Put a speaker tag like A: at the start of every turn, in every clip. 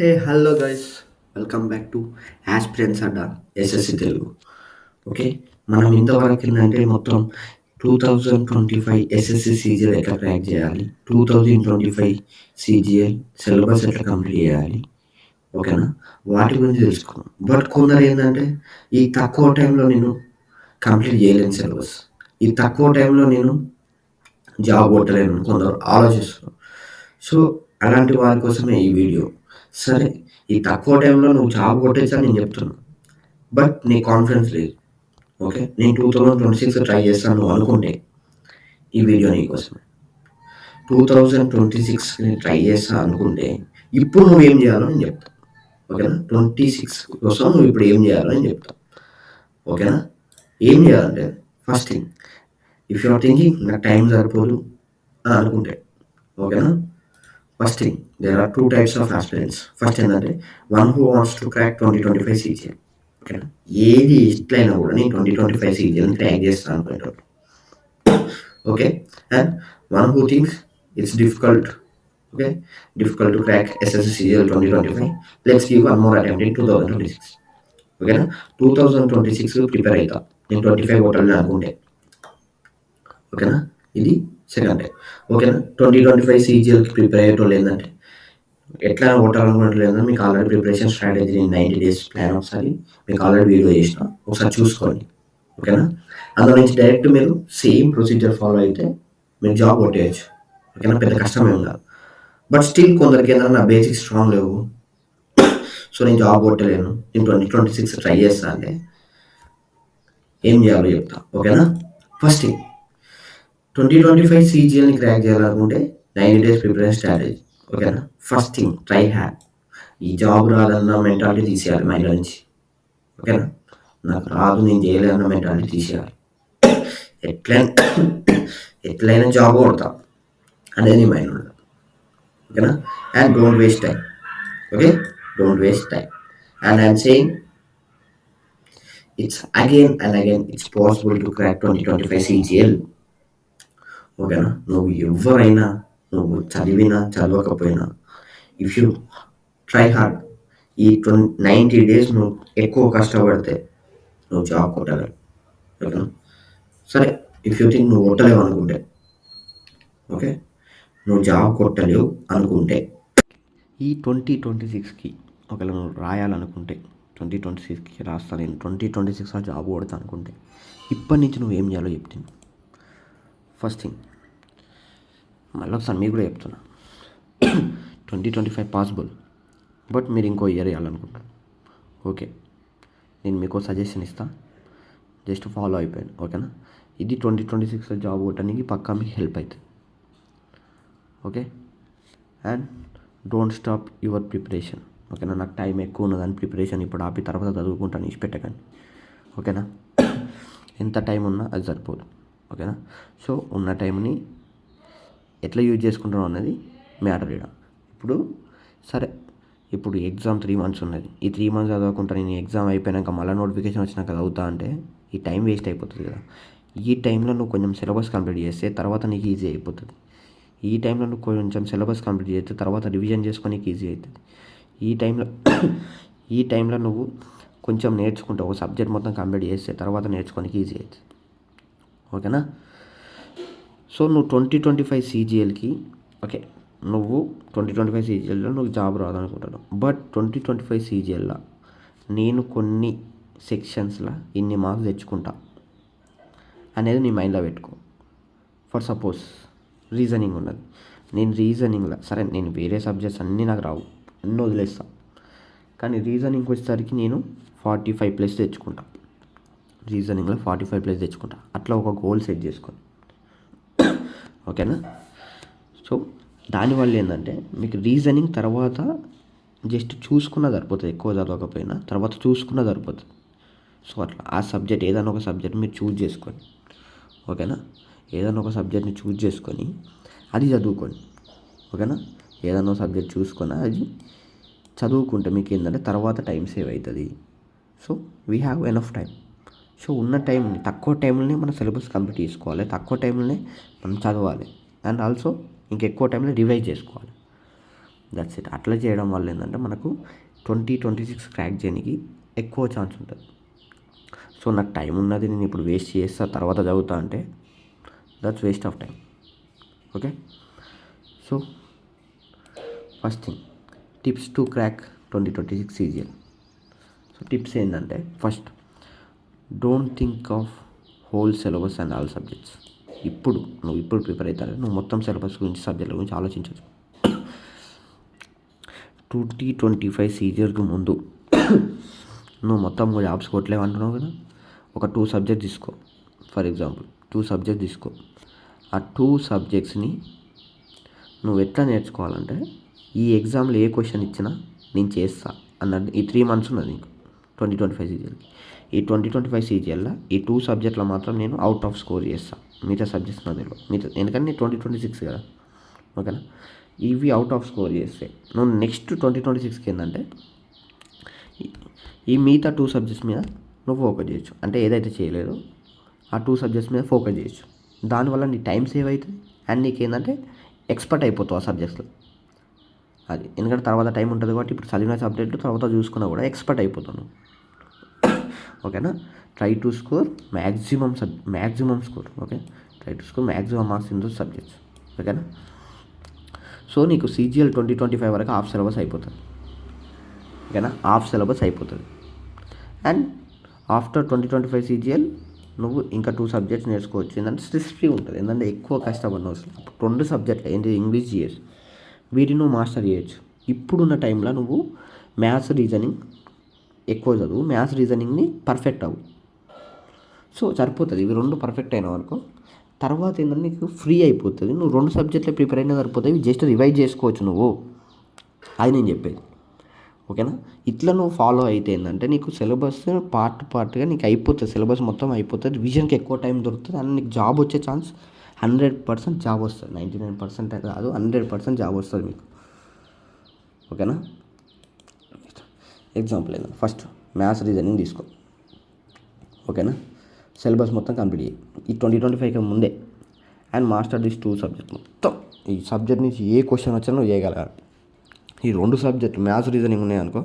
A: Hey hello guys, welcome back to aspirants Adda SSC Telugu. Okay, మనం ఇంతవరకు ఏంటంటే మొత్తం 2025 ఎస్ఎస్సి సీజీఎల్ ఎట్లా క్రాక్ చేయాలి, 2025 సీజీఎల్ సిలబస్ ఎట్లా కంప్లీట్ చేయాలి, ఓకేనా, వాటి గురించి తెలుసుకున్నాం. బట్ కొందరు ఏంటంటే ఈ తక్కువ టైంలో నేను కంప్లీట్ చేయలేను సిలబస్, ఈ తక్కువ టైంలో నేను జాబ్ కొట్టలేను కొందరు ఆలోచిస్తారు. సో అలాంటి వారి కోసమే ఈ వీడియో. సరే, ఈ తక్కువ టైంలో నువ్వు జాబ్ కొట్టేసా నేను చెప్తున్నా, బట్ నీ కాన్ఫిడెన్స్ లేదు. ఓకే, నేను 2026 ట్రై చేస్తాను నువ్వు అనుకుంటే ఈ వీడియో నీకోసమే. 2026 ట్రై చేస్తా అనుకుంటే ఇప్పుడు నువ్వు ఏం చేయాలో నేను చెప్తాను. ఓకేనా, 26 కోసం నువ్వు ఇప్పుడు ఏం చేయాలో నేను చెప్తాను. ఓకేనా, ఏం చేయాలంటే first thing, if you are thinking నాకు టైం సరిపోదు అని అనుకుంటే, ఓకేనా, first thing there are two types of aspirants. First ఏంటంటే one who wants to crack 2025 CGL. ఓకేనా, ఏది ఎట్లయినా కూడా నేను 2025 సీజీఎల్ని క్రాక్ చేస్తాను అనుకుంటారు. Okay, and one who thinks it's difficult. Okay, difficult to crack SSC CGL 2025. Let's give one more attempt in 2026. ఓకేనా, 2026 prepare అవుతా నేను 25 కొట్టాలని అనుకుంటే. ఓకేనా, ఇది సెకండ్ టైం. ఓకేనా, 2025 సీజీఎల్కి ప్రిపేర్ అయ్యేటోళ్ళు ఏంటంటే ఎట్లా కొట్టాలనుకుంటలేదు, మీకు already preparation strategy 90 days plan ఒకసారి మీకు ఆల్రెడీ వీడియో చేసిన, ఒకసారి చూసుకోండి. ఓకేనా, అందులో నుంచి డైరెక్ట్ మీరు సేమ్ ప్రొసీజర్ ఫాలో అయితే మీరు జాబ్ కొట్టేయచ్చు. ఓకేనా, పెద్ద కష్టం ఏం కాదు. బట్ స్టిల్ కొందరికి ఏంటంటే నా బేసిక్స్ స్ట్రాంగ్ లేవు, సో నేను జాబ్ కొట్టలేను, నేను 2026 ట్రై చేస్తా అంటే ఏం చేయాలో చెప్తా. ఓకేనా, ఫస్ట్ థింగ్ 2025 సీజీఎల్ని క్రాక్ చేయాలనుకుంటే 90 డేస్ ప్రిపరేషన్ స్ట్రాటజీ. ఓకేనా, ఫస్ట్ థింగ్ ట్రై హ్యాడ్. ఈ జాబ్ రాదన్న మెంటాలిటీ తీసేయాలి మైండ్ నుంచి. ఓకేనా, నాకు రాదు నేను చేయలేదన్న మెంటాలిటీ తీసేయాలి. ఎట్లయినా ఎట్లయినా జాబ్ కొడతా అనేది నీ మైండ్ ఉండదు. ఓకేనా, and don't waste time. Okay, don't waste time. And I'm saying it's again and again it's possible to crack 2025 CGL. ఓకేనా, నువ్వు ఎవరైనా, నువ్వు చదివినా చదవకపోయినా, ఇఫ్ యూ ట్రై హార్డ్, ఈ 90 డేస్ నువ్వు ఎక్కువ కష్టపడితే నువ్వు జాబ్ కొట్టలేవు. ఓకేనా, సరే, ఇఫ్ యూ థింక్ నువ్వు కొట్టలేవు అనుకుంటే, ఓకే, నువ్వు జాబ్ కొట్టలేవు అనుకుంటే ఈ 2026కి ఒకవేళ నువ్వు రాయాలనుకుంటే 2026కి రాస్తా నేను 2026 జాబ్ కొడతా అనుకుంటే ఇప్పటి నుంచి నువ్వు ఏం చేయాలో చెప్తాను. ఫస్ట్ థింగ్ మళ్ళీ ఒకసారి మీకు కూడా చెప్తున్నా, 2025 పాసిబుల్, బట్ మీరు ఇంకో ఇయర్ వేయాలనుకుంటారు. ఓకే, నేను మీకు సజెషన్ ఇస్తా, జస్ట్ ఫాలో అయిపోయాను. ఓకేనా, ఇది 2026 జాబ్ కొట్టడానికి పక్కా మీకు హెల్ప్ అవుతుంది. Okay, and don't stop your preparation. ఓకేనా, నాకు టైం ఎక్కువ ఉన్నదని ప్రిపరేషన్ ఇప్పుడు ఆపి తర్వాత చదువుకుంటాను ఇష్టపెట్టకండి. ఓకేనా, ఎంత టైం ఉన్నా అది సరిపోదు. ఓకేనా, సో ఉన్న టైంని ఎట్లా యూజ్ చేసుకుంటాం అనేది మ్యాటర్ ఇక్కడ. ఇప్పుడు సరే, ఇప్పుడు ఎగ్జామ్ 3 months ఉన్నది, ఈ 3 months చదవకుండా నేను ఎగ్జామ్ అయిపోయాక మళ్ళీ నోటిఫికేషన్ వచ్చినాక చదువుతా అంటే ఈ టైం వేస్ట్ అయిపోతుంది కదా. ఈ టైంలో నువ్వు కొంచెం సిలబస్ కంప్లీట్ చేస్తే తర్వాత నీకు ఈజీ అయిపోతుంది. ఈ టైంలో నువ్వు కొంచెం సిలబస్ కంప్లీట్ చేస్తే తర్వాత రివిజన్ చేసుకోనికి ఈజీ అవుతుంది. ఈ టైంలో ఈ టైంలో నువ్వు కొంచెం నేర్చుకుంటావు, ఒక సబ్జెక్ట్ మొత్తం కంప్లీట్ చేస్తే తర్వాత నేర్చుకోనికి ఈజీ అవుతుంది. ఓకేనా, సో నువ్వు 2025 సీజీఎల్కి, ఓకే, నువ్వు 2025 సీజీఎల్లో నువ్వు జాబ్ రాదనుకుంటాను, బట్ 2025 సీజీఎల్లో నేను కొన్ని సెక్షన్స్లో ఇన్ని మార్క్స్ తెచ్చుకుంటా అనేది నీ మైండ్లో పెట్టుకో. ఫర్ సపోజ్ రీజనింగ్ ఉన్నది, నేను రీజనింగ్లో సరే నేను వేరే సబ్జెక్ట్స్ అన్నీ నాకు రావు, అన్నీ వదిలేస్తాను, కానీ రీజనింగ్కి వచ్చేసరికి నేను 45+ తెచ్చుకుంటా. రీజనింగ్లో 45+ తెచ్చుకుంటా. అట్లా ఒక గోల్ సెట్ చేసుకొని, ఓకేనా. సో దానివల్ల ఏంటంటే మీకు రీజనింగ్ తర్వాత జస్ట్ చూసుకున్న సరిపోతుంది, ఎక్కువ చదవకపోయినా తర్వాత చూసుకున్న సరిపోతుంది. సో అట్లా ఆ సబ్జెక్ట్ ఏదైనా ఒక సబ్జెక్ట్ మీరు చూజ్ చేసుకోండి. ఓకేనా, ఏదైనా ఒక సబ్జెక్ట్ని చూజ్ చేసుకొని అది చదువుకోండి. ఓకేనా, ఏదైనా ఒక సబ్జెక్ట్ చూసుకొని అది చదువుకుంటే మీకు ఏంటంటే తర్వాత టైం సేవ్ అవుతుంది. So we have enough time. So ఉన్న టైం, తక్కువ టైంలోనే మన సిలబస్ కంప్లీట్ చేసుకోవాలి, తక్కువ టైంలోనే మనం చదవాలి, అండ్ ఆల్సో ఇంకెక్కువ టైంలో రివైజ్ చేసుకోవాలి. That's it. అట్లా చేయడం వల్ల ఏంటంటే మనకు 2026 క్రాక్ చేయడానికి ఎక్కువ ఛాన్స్ ఉంటుంది. సో నాకు టైం ఉన్నది, నేను ఇప్పుడు వేస్ట్ చేస్తా తర్వాత చదువుతా అంటే that's waste of time. Okay, so first thing, tips to crack 2026 CGL. So tips ఏంటంటే, first, don't think of whole syllabus and all subjects. నువ్వు ఇప్పుడు ప్రిపేర్ అవుతారు, నువ్వు మొత్తం సిలబస్ గురించి, సబ్జెక్టుల గురించి ఆలోచించవచ్చు. 2025 CGLకి ముందు నువ్వు మొత్తం జాబ్స్ కొట్టలేవు అంటున్నావు కదా, ఒక 2 సబ్జెక్ట్ తీసుకో. ఫర్ ఎగ్జాంపుల్ 2 సబ్జెక్ట్ తీసుకో. ఆ 2 సబ్జెక్ట్స్ని నువ్వు ఎట్లా నేర్చుకోవాలంటే, ఈ ఎగ్జామ్లో ఏ క్వశ్చన్ ఇచ్చినా నేను చేస్తా అన్నట్టు. ఈ 3 months ఉన్నది నీకు 2025 CGLకి. ఈ 2025 CGLలో ఈ 2 సబ్జెక్టులో మాత్రం నేను అవుట్ ఆఫ్ స్కోర్ చేస్తాను. మిగతా సబ్జెక్ట్స్ నా తెలియదు, ఎందుకంటే 2026 కదా. ఓకేనా, ఇవి అవుట్ ఆఫ్ స్కోర్ చేస్తే నువ్వు నెక్స్ట్ 2026కి ఏంటంటే ఈ మిగతా 2 సబ్జెక్ట్స్ మీద నువ్వు ఫోకస్ చేయొచ్చు. అంటే ఏదైతే చేయలేదో ఆ 2 సబ్జెక్ట్స్ మీద ఫోకస్ చేయొచ్చు. దానివల్ల నీ టైం సేవ్ అవుతుంది అండ్ నీకేంటంటే ఎక్స్పర్ట్ అయిపోతావు ఆ సబ్జెక్ట్స్లో. అది ఎందుకంటే తర్వాత టైం ఉంటుంది కాబట్టి ఇప్పుడు చదివిన సబ్జెక్టు తర్వాత చూసుకున్నా కూడా ఎక్స్పర్ట్ అయిపోతాను. ఓకేనా, try to score maximum score. Okay, try to score maximum marks in those subjects. ఓకేనా, సో నీకు CGL 2025 వరకు హాఫ్ సిలబస్ అయిపోతుంది. ఓకేనా, హాఫ్ సిలబస్ అయిపోతుంది. అండ్ ఆఫ్టర్ 2025 CGL నువ్వు ఇంకా 2 సబ్జెక్ట్స్ నేర్చుకోవచ్చు. ఏంటంటే స్ట్రెస్ ఫ్రీ ఉంటుంది. ఏంటంటే ఎక్కువ కష్టపడిన అవసరం. 2 సబ్జెక్టులు ఏంటి, ఇంగ్లీష్, GS, వీటిని నువ్వు మాస్టర్ చేయొచ్చు. ఇప్పుడున్న టైంలో నువ్వు మ్యాథ్స్ రీజనింగ్ ఎక్కువ చదువు, మ్యాథ్స్ రీజనింగ్ని పర్ఫెక్ట్ అవ్వు. సో సరిపోతుంది. ఇవి 2 పర్ఫెక్ట్ అయినావు అనుకో, తర్వాత ఏంటంటే నీకు ఫ్రీ అయిపోతుంది. నువ్వు 2 సబ్జెక్టులు ప్రిపేర్ అయినా సరిపోతాయి, జస్ట్ రివైజ్ చేసుకోవచ్చు నువ్వు. అది నేను చెప్పేది. ఓకేనా, ఇట్లా నువ్వు ఫాలో అయితే ఏంటంటే నీకు సిలబస్ పార్ట్గా నీకు అయిపోతుంది. సిలబస్ మొత్తం అయిపోతుంది, రివిజన్కి ఎక్కువ టైం దొరుకుతుంది అండ్ నీకు జాబ్ వచ్చే ఛాన్స్ 100% జాబ్ వస్తుంది. 99% కాదు, 100% జాబ్ వస్తుంది మీకు. ఓకేనా, ఎగ్జాంపుల్ ఏదైనా ఫస్ట్ మ్యాథ్స్ రీజనింగ్ తీసుకో. ఓకేనా, సిలబస్ మొత్తం కంప్లీట్ చేయి ఈ 2025కి ముందే. అండ్ మాస్టర్ దిస్ 2 సబ్జెక్ట్ మొత్తం. ఈ సబ్జెక్ట్ నుంచి ఏ క్వశ్చన్ వచ్చినా నువ్వు చేయగలగాలి. ఈ 2 సబ్జెక్టులు మ్యాథ్స్ రీజనింగ్ ఉన్నాయనుకో,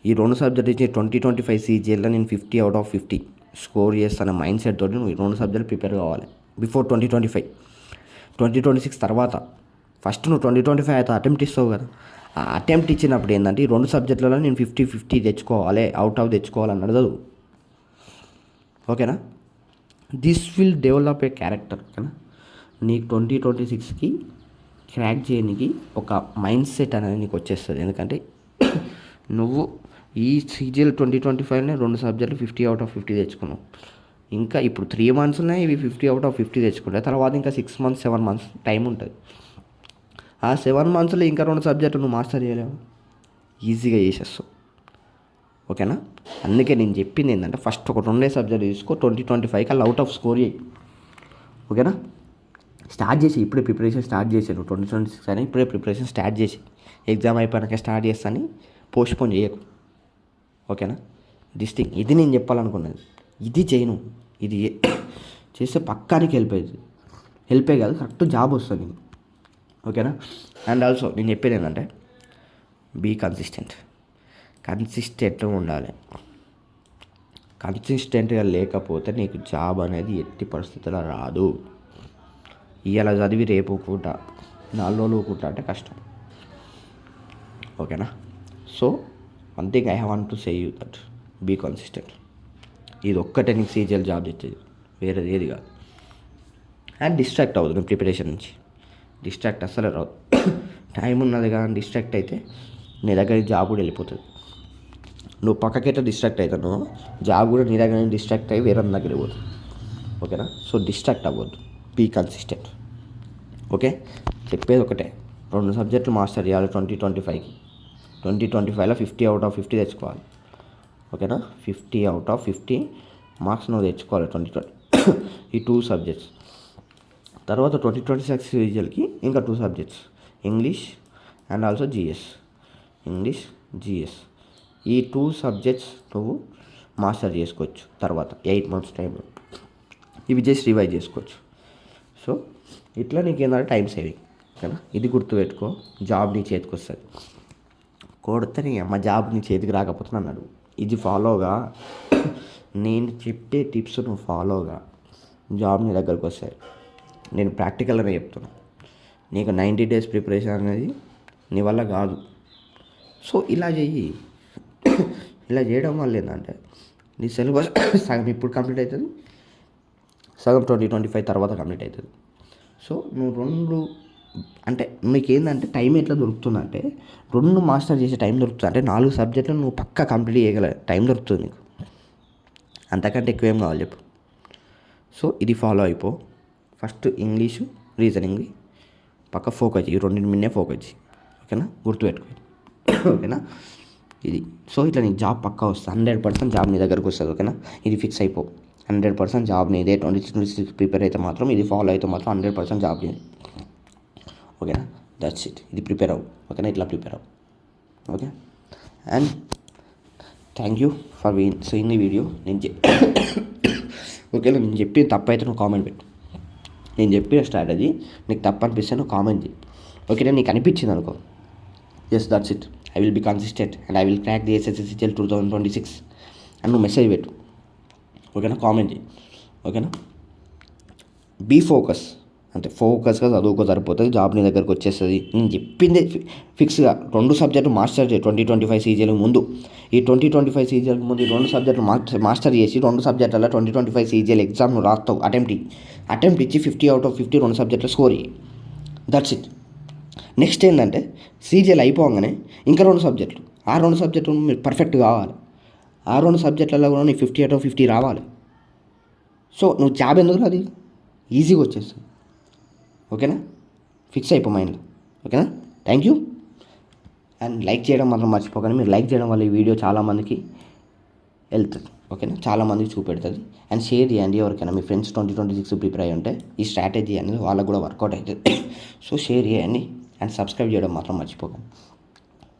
A: ఈ 2 సబ్జెక్ట్ ఇచ్చి 2025 CGLలో నేను 50 out of 50 స్కోర్ చేస్తాను మైండ్ సెట్ తోటి నువ్వు ఈ 2 సబ్జెక్టులు ప్రిపేర్ కావాలి బిఫోర్ 2025. 2026 తర్వాత ఫస్ట్ నువ్వు 2025 అయితే అటెంప్ట్ ఇస్తావు కదా, ఆ అటెంప్ట్ ఇచ్చినప్పుడు ఏంటంటే ఈ 2 సబ్జెక్టులలో నేను 50-50 తెచ్చుకోవాలి, అవుట్ ఆఫ్ తెచ్చుకోవాలన్నది చదువు. ఓకేనా, this will develop a character. ఓకేనా, నీకు 2026కి క్రాక్ చేయడానికి ఒక మైండ్ సెట్ అనేది నీకు వచ్చేస్తుంది. ఎందుకంటే నువ్వు ఈ CGL 2025లోనే 2 సబ్జెక్టులు 50 out of 50 తెచ్చుకున్నావు. ఇంకా ఇప్పుడు 3 monthsలోనే ఇవి 50 out of 50 తెచ్చుకుంటే తర్వాత ఇంకా 6 months 7 months టైం ఉంటుంది. ఆ 7 monthsలో ఇంకా 2 సబ్జెక్టులు నువ్వు మాస్టర్ చేయలేవు, ఈజీగా చేసేస్తావు. ఓకేనా, అందుకే నేను చెప్పింది ఏంటంటే ఫస్ట్ ఒక 2 సబ్జెక్ట్ తీసుకో, 2025 కల్లా అవుట్ ఆఫ్ స్కోర్ చేయి. ఓకేనా, స్టార్ట్ చేసి ఇప్పుడే ప్రిపరేషన్ స్టార్ట్ చేసాను. 2026 అయినా ఇప్పుడే ప్రిపరేషన్ స్టార్ట్ చేసి ఎగ్జామ్ అయిపోయాక స్టార్ట్ చేస్తాను, పోస్ట్పోన్ చేయకు. ఓకేనా, దిస్ థింగ్, ఇది నేను చెప్పాలనుకున్నది. ఇది చేయను, ఇది చేస్తే పక్కానికి హెల్పే కాదు, కరెక్ట్ జాబ్ వస్తుంది. ఓకేనా, అండ్ ఆల్సో నేను చెప్పేది ఏంటంటే బీ కన్సిస్టెంట్గా ఉండాలి. కన్సిస్టెంట్గా లేకపోతే నీకు జాబ్ అనేది ఎట్టి పరిస్థితుల్లో రాదు. ఇవాళ చదివి రేపు కూట 4 రోజులు కూట అంటే కష్టం. ఓకేనా, so one thing I want to say you that be consistent. ఇది ఒక్కటే నీకు CGL జాబ్ తెచ్చేది, వేరేది ఏది కాదు. అండ్ డిస్ట్రాక్ట్ అవ్వదు నువ్వు ప్రిపరేషన్ నుంచి. డిస్ట్రాక్ట్ అస్సలు రాదు. టైం ఉన్నది కానీ డిస్ట్రాక్ట్ అయితే నీ దగ్గర జాబ్ కూడా వెళ్ళిపోతుంది. నువ్వు పక్కకైతే డిస్ట్రాక్ట్ అవుతాను, జాబ్ కూడా నీ దగ్గర డిస్ట్రాక్ట్ అయ్యి వేరే దగ్గర పోతుంది. ఓకేనా, సో డిస్ట్రాక్ట్ అవ్వద్దు, బీ కన్సిస్టెంట్. ఓకే, చెప్పేది ఒకటే, 2 సబ్జెక్టులు మాస్టర్ చేయాలి 2025కి. 2025లో 50 out of 50 తెచ్చుకోవాలి. ఓకేనా, 50 out of 50 మార్క్స్ నువ్వు తెచ్చుకోవాలి 2020 ఈ 2 సబ్జెక్ట్స్. తర్వాత 2026 CGLకి ఇంకా 2 subjects, English and also English GS. ఈ 2 సబ్జెక్ట్స్ నువ్వు మాస్టర్ చేసుకోవచ్చు తర్వాత 8 months టైంలో. ఇవి జస్ట్ రివైజ్ చేసుకోవచ్చు. సో ఇట్లా నీకు ఏంటంటే టైం సేవింగ్. ఓకేనా, ఇది గుర్తుపెట్టుకో, జాబ్ నీ చేతికి వస్తుంది. కొడితే నీ అమ్మ జాబ్ నీ చేతికి రాకపోతే అన్నాడు. ఇది ఫాలోగా, నేను చెప్పే టిప్స్ నువ్వు ఫాలోగా, జాబ్ నీ దగ్గరకు వస్తాయి. నేను ప్రాక్టికల్గానే చెప్తున్నా. నీకు 90 days ప్రిపరేషన్ అనేది నీ వల్ల కాదు. సో ఇలా చెయ్యి. ఇలా చేయడం వల్ల ఏంటంటే నీ సిలబస్ సగం ఇప్పుడు కంప్లీట్ అవుతుంది, సగం 2025 తర్వాత కంప్లీట్ అవుతుంది. సో నువ్వు 2 అంటే మీకు ఏంటంటే టైం ఎట్లా దొరుకుతుందంటే 2 మాస్టర్ చేసే టైం దొరుకుతుంది. అంటే 4 సబ్జెక్టులు నువ్వు పక్కా కంప్లీట్ చేయగల టైం దొరుకుతుంది నీకు. అంతకంటే ఎక్కువ ఏం కావాలి చెప్పు. సో ఇది ఫాలో అయిపో. ఫస్ట్ ఇంగ్లీషు, రీజనింగ్ పక్క ఫోకస్, ఈ 2 మీదనే ఫోకస్. ఓకేనా, గుర్తుపెట్టుకో. ఓకేనా, ఇది. సో ఇట్లా నీకు జాబ్ పక్కా వస్తుంది, 100% జాబ్ నీ దగ్గరకు వస్తుంది. ఓకేనా, ఇది ఫిక్స్ అయిపో. 100% జాబ్ నీదే. 2026 ప్రిపేర్ అయితే మాత్రం, ఇది ఫాలో అయితే మాత్రం 100% జాబ్ నీది. ఓకేనా, దట్స్ ఇట్. ఇది ప్రిపేర్ అవ్వు. ఓకేనా, ఇట్లా ప్రిపేర్ అవ్వు. Okay, and thank you for seeing the video. ఓకేనా, నేను చెప్పి తప్పు అయితే నువ్వు కామెంట్ పెట్టు. నేను చెప్పిన స్ట్రాటజీ నీకు తప్పు అనిపిస్తే నువ్వు కామెంట్ చేయి. ఓకేనా, నీకు అనిపించింది అనుకో, yes that's it, I will be consistent and I will crack the SSC 2026 అని నువ్వు మెసేజ్ పెట్టు. ఓకేనా, కామెంట్ చేయి. ఓకేనా, బీ ఫోకస్. అంటే ఫోకస్గా చదువుకో, సరిపోతుంది, జాబ్ నీ దగ్గరకు వచ్చేస్తుంది. నేను చెప్పింది ఫిక్స్గా 2 సబ్జెక్టు మాస్టర్ చేయి 2025 CGL ముందు. ఈ 2025 CGL ముందు ఈ 2 సబ్జెక్టులు మాస్టర్ చేసి 2 సబ్జెక్టులలో 2025 CGL ఎగ్జామ్ నువ్వు రాస్తావు. అటెంప్ట్ ఇచ్చి 50 out of 50 2 సబ్జెక్టులు స్కోర్ చేయి. That's it. నెక్స్ట్ ఏంటంటే CGL అయిపోగానే ఇంకా 2 సబ్జెక్టులు, ఆ 2 సబ్జెక్టులు మీరు పర్ఫెక్ట్ కావాలి. ఆ 2 సబ్జెక్టులలో కూడా నీకు 50 out of 50 రావాలి. సో నువ్వు జాబ్ ఎందుకు రాదు, ఈజీగా వచ్చేస్తుంది. ఓకేనా, ఫిక్స్ అయిపో మైండ్లో. ఓకేనా, థ్యాంక్ యూ. అండ్ లైక్ చేయడం మాత్రం మర్చిపోకండి. మీరు లైక్ చేయడం వల్ల ఈ వీడియో చాలామందికి వెళ్తుంది. ఓకేనా, చాలామందికి చూపెడుతుంది. అండ్ షేర్ చేయండి ఎవరికైనా. మీ ఫ్రెండ్స్ 2026 ప్రిపేర్ అయ్యి ఉంటే ఈ స్ట్రాటజీ అనేది వాళ్ళకు కూడా వర్కౌట్ అవుతుంది. సో షేర్ చేయండి అండ్ సబ్స్క్రైబ్ చేయడం మాత్రం మర్చిపోకండి.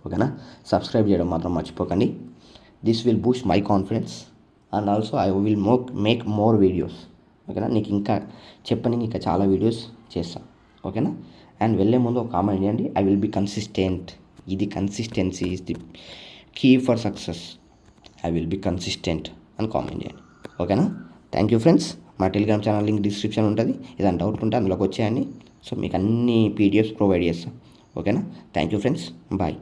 A: ఓకేనా, సబ్స్క్రైబ్ చేయడం మాత్రం మర్చిపోకండి. This will Boost my confidence and also I will make more videos. ఓకేనా, నీకు ఇంకా చెప్పని ఇంకా చాలా వీడియోస్ చేస్తాను. ఓకేనా, అండ్ వెళ్ళే ముందు ఒక కామెంట్ చేయండి, ఐ విల్ బీ కన్సిస్టెంట్. ఇది consistency is the key for success. I will be consistent అని కామెంట్ చేయండి. ఓకేనా, థ్యాంక్ యూ ఫ్రెండ్స్. మా టెలిగ్రామ్ ఛానల్ లింక్ డిస్క్రిప్షన్ ఉంటుంది. ఏదైనా డౌట్ ఉంటే అందులోకి వచ్చేయండి. సో మీకు అన్ని PDFs ప్రొవైడ్ చేస్తాం. ఓకేనా, థ్యాంక్ యూ ఫ్రెండ్స్, బాయ్.